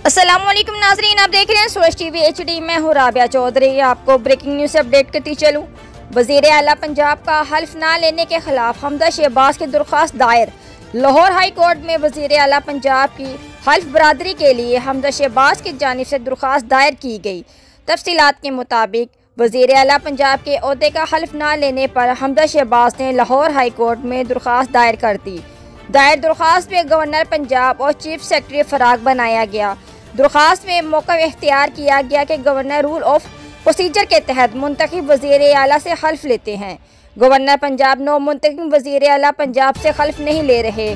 अस्सलामुअलैकुम नाज़रीन, आप देख रहे हैं सूरज टीवी HD। मैं हूँ राबिया चौधरी। आपको ब्रेकिंग न्यूज़ से अपडेट करती चलूँ। वज़ीर आला पंजाब का हल्फ ना लेने के खिलाफ हमजा शहबाज की दरख्वास्त दायर। लाहौर हाई कोर्ट में वज़ीर आला पंजाब की हल्फ बरादरी के लिए हमजा शहबाज की जानिब से दरख्वास्त दायर की गई। तफसीलात के मुताबिक वज़ीर आला पंजाब के ओहदे का हल्फ ना लेने पर हमजा शहबाज ने लाहौर हाई कोर्ट में दरख्वास्त दायर कर दी। दायर दरख्वास्त में गवर्नर पंजाब और चीफ सेक्रेटरी फराग बनाया गया। दरख्वास्त में मौका इख्तियार किया गया कि गवर्नर रूल ऑफ प्रोसीजर के तहत मुंतखब वज़ीर आला से हल्फ लेते हैं। गवर्नर पंजाब नौ मुंतखब वज़ीर आला पंजाब से हल्फ नहीं ले रहे।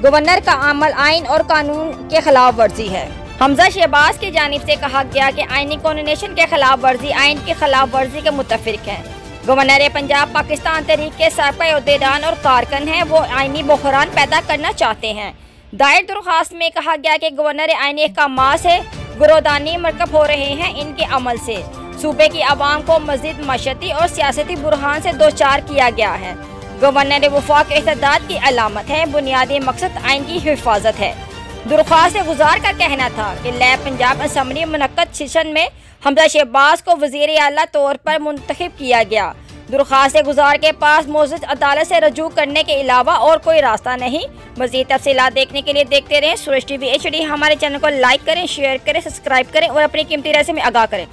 गवर्नर का अमल आइन और कानून के खिलाफ वर्जी है। हमजा शहबाज की जानिब से कहा गया कि आइनी कॉन्स्टिट्यूशन के खिलाफ वर्जी आइन की खिलाफ वर्जी के मुतफिक है। गवर्नर पंजाब पाकिस्तान तहरीक के साबिक़ अहदेदार और कारकुन हैं। वो आइनी बहरान पैदा करना चाहते हैं। दायर दरख्वास्त में कहा गया कि गवर्नर आइनी अहकाम से गुरोदानी मरकब हो रहे हैं। इनके अमल से सूबे की आवाम को मजीद मशती और सियासती बुरहान से दो चार किया गया है। गवर्नर वफाक इत्तेदाद की अलामत है। बुनियादी मकसद आइन की हिफाजत है। दरख्वास्त गुजार का कहना था कि लैब पंजाब असम्बली मुनक्कद सेशन में हमजा शहबाज को वज़ीर आला तौर पर मुंतखब किया गया। दरख्वास्त गुजार के पास मौजूद अदालत से रजू करने के अलावा और कोई रास्ता नहीं। मज़ीद तफसीलात देखने के लिए देखते रहें सूरज टीवी HD। हमारे चैनल को लाइक करें, शेयर करें, सब्सक्राइब करें और अपनी कीमती राय से आगाह करें।